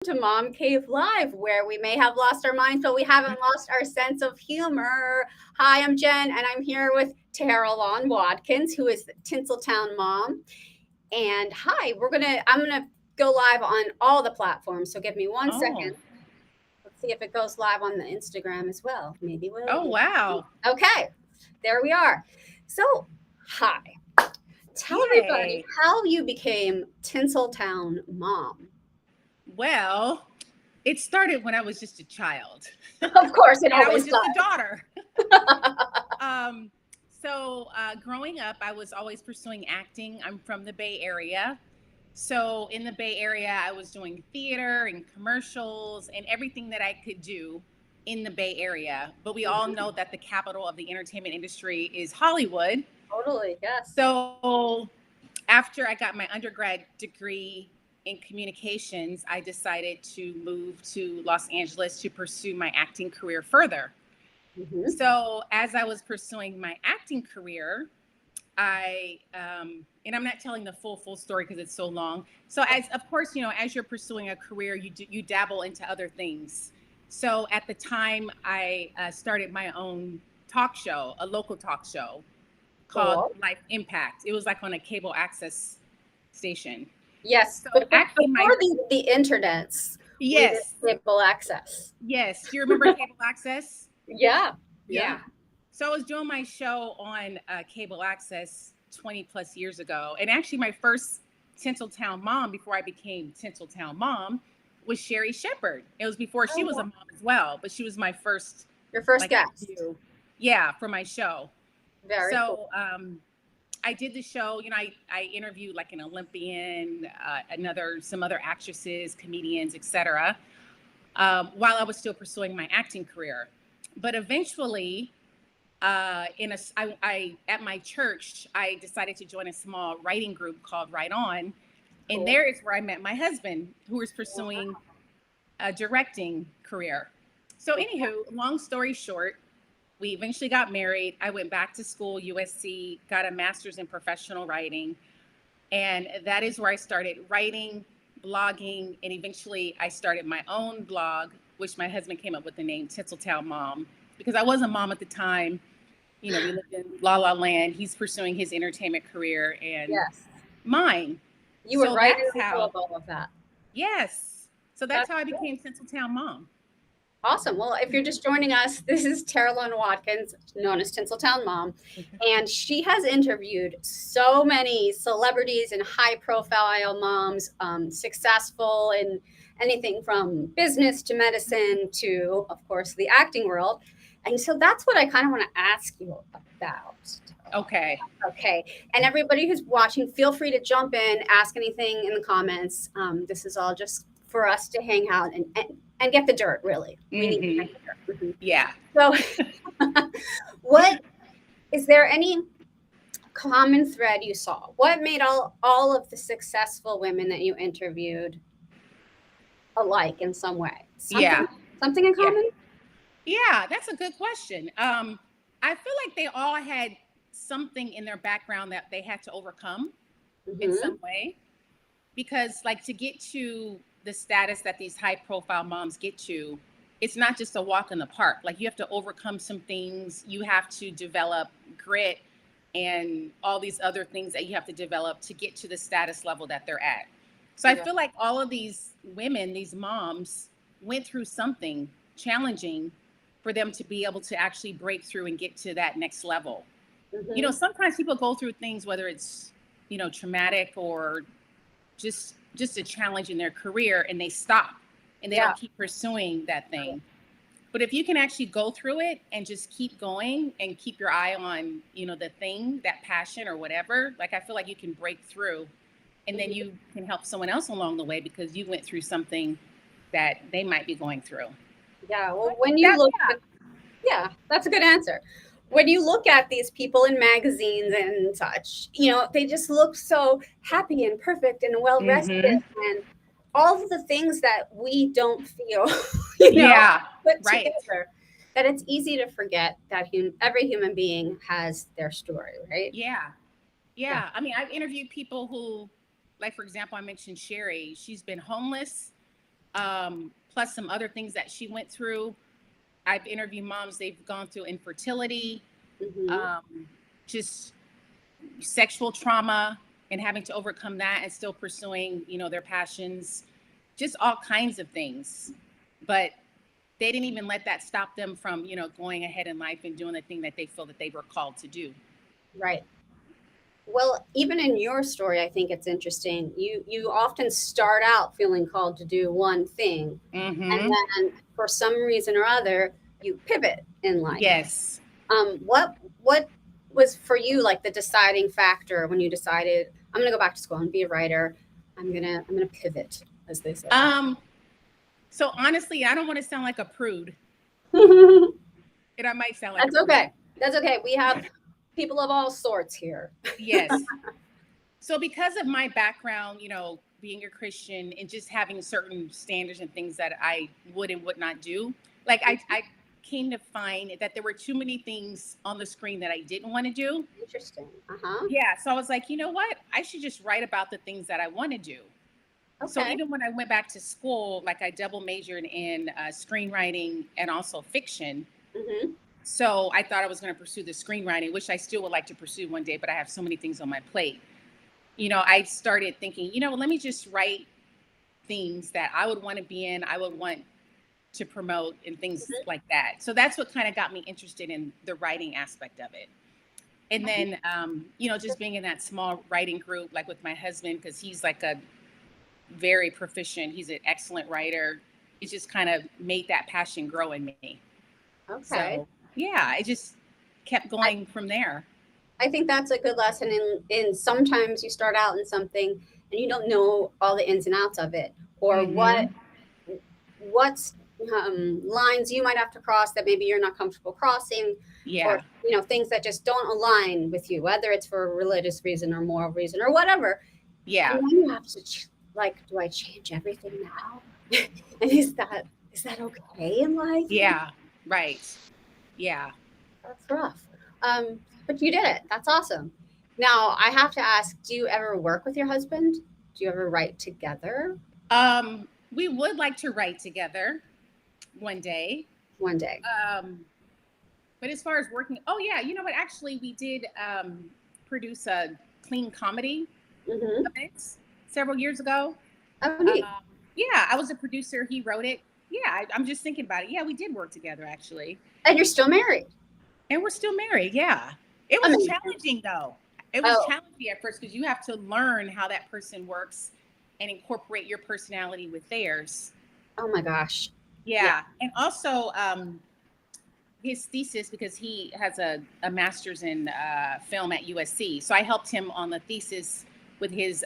to Mom Cave Live, where we may have lost our minds, but we haven't lost our sense of humor. Hi, I'm Jen, and I'm here with Tirralan Watkins, who is the Tinseltown Mom. And hi, I'm gonna go live on all the platforms. So give me one Oh, second. Let's see if it goes live on the Instagram as well. Maybe we'll. oh wow. Okay, there we are. So, hi. Tell everybody Yay. how you became Tinseltown Mom. Well, it started when I was just a child Of course, it and I was always just a does. daughter. Um, Growing up, I was always pursuing acting. I'm from the Bay Area. So in the Bay Area, I was doing theater and commercials and everything that I could do in the Bay Area. But we all know that the capital of the entertainment industry is Hollywood. Totally, yes. So after I got my undergrad degree in communications, I decided to move to Los Angeles to pursue my acting career further. Hmm. So, as I was pursuing my acting career, and I'm not telling the full story because it's so long. So, as of course, as you're pursuing a career, you dabble into other things. So, at the time, I started my own talk show, a local talk show called Cool. Life Impact. It was like on a cable access station. Yes, So but actually, before my the internets, we did yes, cable access. yes. Do you remember cable access? Yeah, yeah. Yeah. So I was doing my show on cable access 20 plus years ago, and actually, my first Tinseltown mom before I became Tinseltown mom was Sherry Shepherd. It was before she Oh, was a wow. mom as well, but she was my first Your first like guest. interview, yeah, for my show. Very cool. So I did the show. I interviewed like an Olympian, some other actresses, comedians, etc. While I was still pursuing my acting career. But eventually, I at my church, I decided to join a small writing group called Write On, and Cool. there is where I met my husband, who was pursuing a directing career. So, anywho, long story short, we eventually got married. I went back to school, USC, got a master's in professional writing. And that is where I started writing, blogging, and eventually I started my own blog, which my husband came up with the name Tinseltown Mom, because I was a mom at the time. We lived in La La Land. He's pursuing his entertainment career and Yes. mine. You were So right in that's the middle how, of all of that. yes. So that's That's how I good. became Tinseltown Mom. Awesome. Well, if you're just joining us, this is Tirralan Watkins, known as Tinseltown Mom, and she has interviewed so many celebrities and high-profile moms, successful in anything from business to medicine to, of course, the acting world. And so that's what I kind of want to ask you about. Okay. Okay. And everybody who's watching, feel free to jump in, ask anything in the comments. This is all just for us to hang out and get the dirt, really. We need to Hmm. get the dirt. Yeah. So, what is there any common thread you saw? What made all of the successful women that you interviewed alike in some way? Yeah. Something in Yeah. common? Yeah, that's a good question. I feel like they all had something in their background that they had to overcome in Hmm. some way. Because, like, to get to the status that these high profile moms get to, it's not just a walk in the park. Like, you have to overcome some things, you have to develop grit and all these other things that you have to develop to get to the status level that they're at. So I Yeah. feel like all of these women, these moms, went through something challenging for them to be able to actually break through and get to that next level. Hmm. Sometimes people go through things, whether it's, traumatic or just a challenge in their career, and they stop and they Yeah. don't keep pursuing that thing. But if you can actually go through it and just keep going and keep your eye on, the thing, that passion or whatever, like, I feel like you can break through, and then Mhm. you can help someone else along the way because you went through something that they might be going through. Yeah. So Well, I when think you that, look yeah. at Yeah, that's a good answer. When you look at these people in magazines and such, they just look so happy and perfect and well rested Hmm. and all of the things that we don't feel, you know, Yeah. put Right. together, that it's easy to forget that every human being has their story, right? Yeah. Yeah. Yeah. I mean, I've interviewed people who, like, for example, I mentioned Sherry. She's been homeless. plus some other things that she went through. I've interviewed moms, they've gone through infertility, just sexual trauma and having to overcome that and still pursuing, their passions, just all kinds of things. But they didn't even let that stop them from, going ahead in life and doing the thing that they feel that they were called to do. Right. Well, even in your story, I think it's interesting. You often start out feeling called to do one thing, and then for some reason or other, you pivot in life. Yes. What was for you like the deciding factor when you decided I'm going to go back to school and be a writer? I'm gonna pivot, as they say. So honestly, I don't want to sound like a prude, and I might sound like That's okay. That's okay. We have people of all sorts here. Yes. So because of my background, being a Christian and just having certain standards and things that I would and would not do, like I came to find that there were too many things on the screen that I didn't want to do. Interesting. Yeah. So I was like, you know what? I should just write about the things that I want to do. Okay. So even when I went back to school, like I double majored in screenwriting and also fiction. So I thought I was going to pursue the screenwriting, which I still would like to pursue one day, but I have so many things on my plate. I started thinking, let me just write things that I would want to be in, I would want to promote and things like that. So that's what kind of got me interested in the writing aspect of it. And then, just being in that small writing group, like with my husband, because he's like a very proficient, he's an excellent writer. It just kind of made that passion grow in me. Okay. So, yeah, it just kept going from there. I think that's a good lesson in sometimes you start out in something and you don't know all the ins and outs of it, or what's lines you might have to cross that maybe you're not comfortable crossing, or things that just don't align with you, whether it's for a religious reason or moral reason or whatever. Yeah. And then you have to do I change everything now? And is that okay in life? Yeah. Right. Yeah. That's rough. But you did it. That's awesome. Now I have to ask, do you ever work with your husband? Do you ever write together? We would like to write together one day. One day. But as far as working, you know what? Actually, we did produce a clean comedy event several years ago. Oh, neat. Yeah, I was a producer. He wrote it. Yeah, I'm just thinking about it. Yeah, we did work together, actually. And you're still married. And we're still married, yeah. It was challenging, though. It was challenging at first because you have to learn how that person works and incorporate your personality with theirs. Oh, my gosh. Yeah. And also his thesis, because he has a master's in film at USC. So I helped him on the thesis with his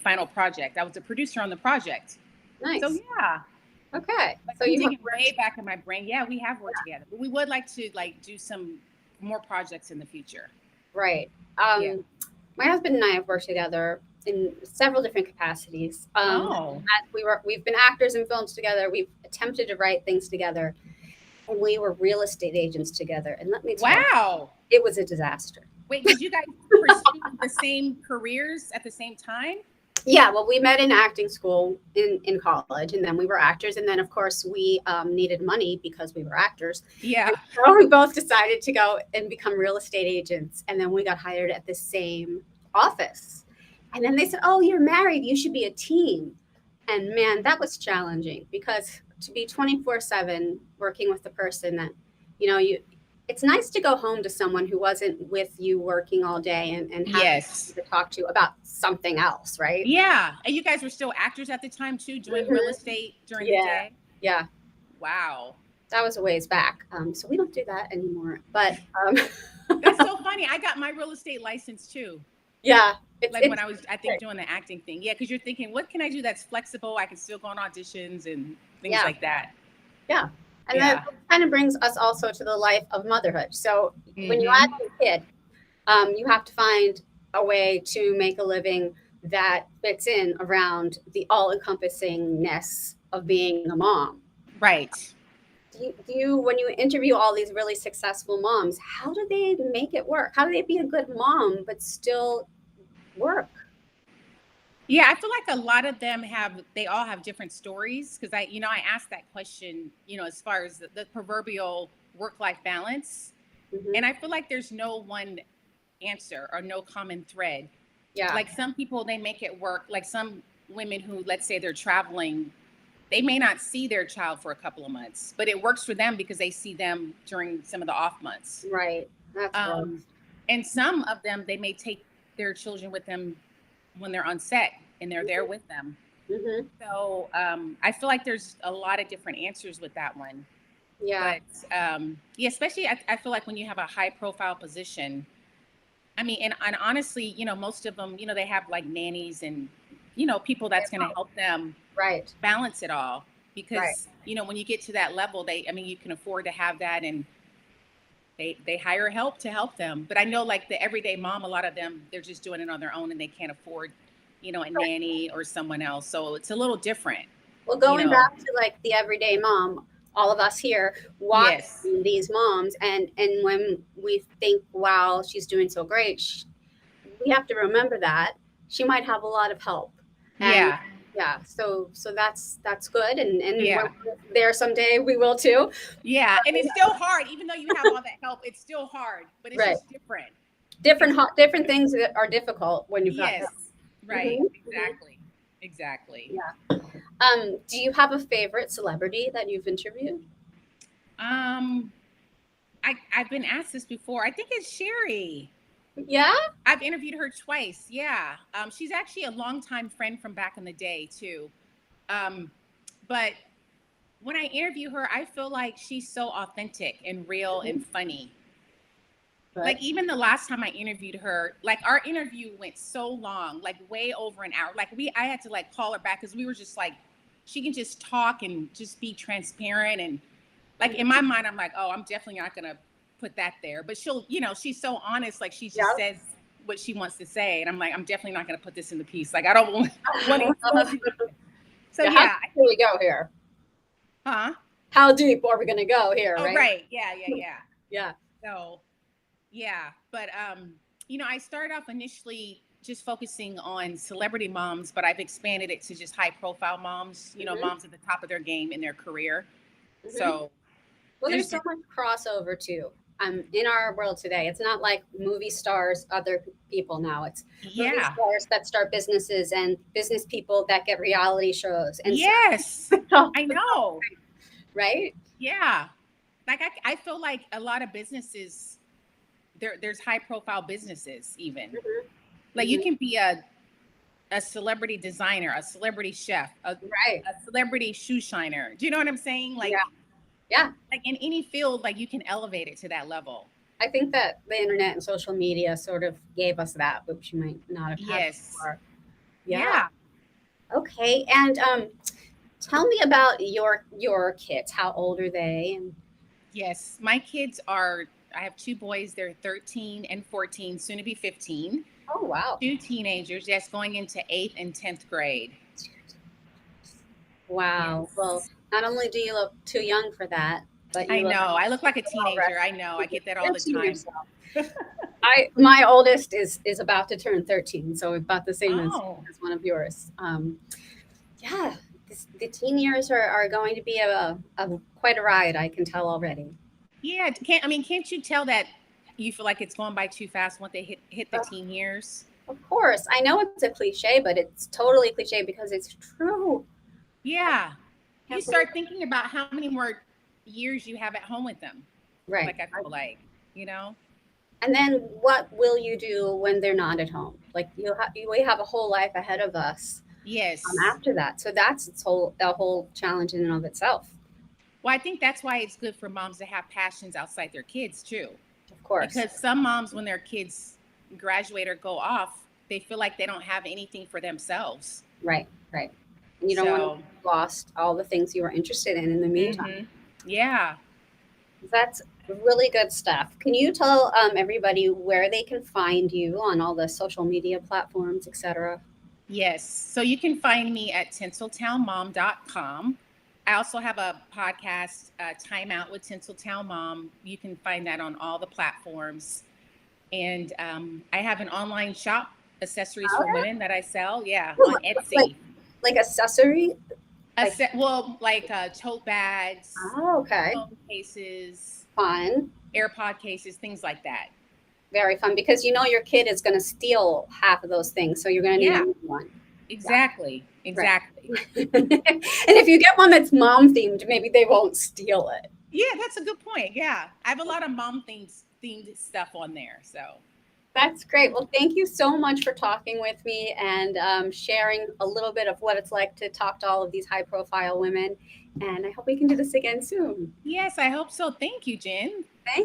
final project. I was a producer on the project. Nice. So, yeah. Okay. So you thinking way back in my brain. Yeah, we have worked together, but we would like to do some more projects in the future. Right. My husband and I have worked together in several different capacities. We've been actors in films together. We've attempted to write things together, and we were real estate agents together. And let me tell you, it was a disaster. Wait, did you guys pursue the same careers at the same time? Yeah, well, we met in acting school in college, and then we were actors. And then, of course, we needed money because we were actors. Yeah. And so we both decided to go and become real estate agents. And then we got hired at the same office. And then they said, oh, you're married. You should be a team. And man, that was challenging because to be 24/7 working with the person that, it's nice to go home to someone who wasn't with you working all day and have to talk to about something else, right? Yeah. And you guys were still actors at the time too, doing real estate during the day? Yeah. Wow. That was a ways back. So we don't do that anymore. But that's so funny. I got my real estate license too. Yeah. When I was, I think, doing the acting thing. Yeah, because you're thinking, what can I do that's flexible? I can still go on auditions and things like that. Yeah. And that kind of brings us also to the life of motherhood. So when you have a kid, you have to find a way to make a living that fits in around the all-encompassingness of being a mom. Right. Do you, when you interview all these really successful moms, how do they make it work? How do they be a good mom but still work? Yeah, I feel like a lot of them they all have different stories because I asked that question, as far as the proverbial work-life balance. And Hmm. I feel like there's no one answer or no common thread. Yeah. Like some people, they make it work. Like some women who, let's say they're traveling, they may not see their child for a couple of months, but it works for them because they see them during some of the off months. Right. That's gross. Um, and some of them, they may take their children with them when they're on set and they're there with them. Hmm. So I feel like there's a lot of different answers with that one. Yeah. But yeah, especially I feel like when you have a high profile position, I mean, and honestly, most of them, they have like nannies and, people that's going to help them Right. balance it all. Right. Because, when you get to that level, I mean, you can afford to have that, and they hire help to help them. But I know like the everyday mom, a lot of them, they're just doing it on their own and they can't afford, a nanny or someone else. So it's a little different, Well, you going know. back to like the everyday mom, all of us here watch Yes. these moms, and when we think, "Wow, she's doing so great," we have to remember that she might have a lot of help, and Yeah. yeah, so that's good, and when Yeah. we're there someday, we will too. Yeah. And it's still hard, even though you have all that help, it's still hard, but it's Right, just different. different It's different things that are difficult when you've got Yes. help. Right. Hmm. Hmm. Exactly. Exactly. Yeah. Do you have a favorite celebrity that you've interviewed? Um, I've been asked this before. I think it's Sherry. Yeah. I've interviewed her twice. Yeah. She's actually a longtime friend from back in the day too. Um, but when I interview her, I feel like she's so authentic and real Mhm. and funny. Good. Like even the last time I interviewed her, like our interview went so long, like way over an hour. Like I had to like call her back because we were just like, she can just talk and just be transparent. And like in my mind, I'm like, oh, I'm definitely not gonna put that there. But she'll, she's so honest, like she just Yeah. says what she wants to say. And I'm like, I'm definitely not gonna put this in the piece. Like I don't want to expose you. So Yeah. How deep yeah, do we go here? huh? How deep are we going to go here? Oh Right. right, yeah, yeah, yeah. Yeah. So yeah, but I started off initially just focusing on celebrity moms, but I've expanded it to just high profile moms, Hmm. moms at the top of their game in their career. Hmm. So Well, there's there's so much crossover too. In our world today, it's not like movie stars, other people now. It's movie yeah. stars that start businesses and business people that get reality shows and Yes. stuff, I know. right? Yeah. Like I feel like a lot of businesses there's high profile businesses even. Hmm. Like you Hmm. can be a celebrity designer, a celebrity chef, Right. a celebrity shoe shiner. Do you know what I'm saying? Yeah. Yeah. Like in any field, like you can elevate it to that level. I think that the internet and social media sort of gave us that, which you might not have had Yes. before. Yeah. Yeah. Okay. And tell me about your kids. How old are they? And Yes. I have two boys. They're 13 and 14, soon to be 15. oh wow. Two teenagers, yes, going into 8th and 10th grade. Wow. Well, Yes. not only do you look too young for that, but I you look know. I look like a well teenager. I know. I rested. get that all You're the teenage time. yourself. I my oldest is about to turn 13, so about the same Oh, as one of yours. Yeah, the teen years are going to be a quite a ride. I can tell already. yeah. Can't you tell that you feel like it's going by too fast once they hit the teen years? Of course, I know it's a cliche, but it's totally cliche because it's true. I Yeah. You can't believe start thinking about how many more years you have at home with them. right. Like I feel like, you know? And then what will you do when they're not at home? Like we have a whole life ahead of us Yes. after that. So that's the whole challenge in and of itself. Well, I think that's why it's good for moms to have passions outside their kids too. Of course. Because some moms, when their kids graduate or go off, they feel like they don't have anything for themselves. Right, right. And you don't want to So, get lost all the things you were interested in the meantime. yeah. That's really good stuff. Can you tell everybody where they can find you on all the social media platforms, etc.? Yes. So you can find me at tinseltownmom.com. I also have a podcast, Time Out with Tinseltown Mom. You can find that on all the platforms. And I have an online shop accessories Oh, for women that I sell. Yeah, yeah. on Etsy. Like accessory. Like, Like tote bags, oh, okay, phone cases, fun. AirPod cases, things like that. Very fun because you know your kid is going to steal half of those things, so you're going to need a Yeah, new one. exactly. Right. Exactly. And if you get one that's mom themed, maybe they won't steal it. Yeah, that's a good point. Yeah. I have a lot of mom themed stuff on there. So That's great. Well, thank you so much for talking with me and sharing a little bit of what it's like to talk to all of these high profile women. And I hope we can do this again soon. yes, I hope so. Thank you, Jen. Thank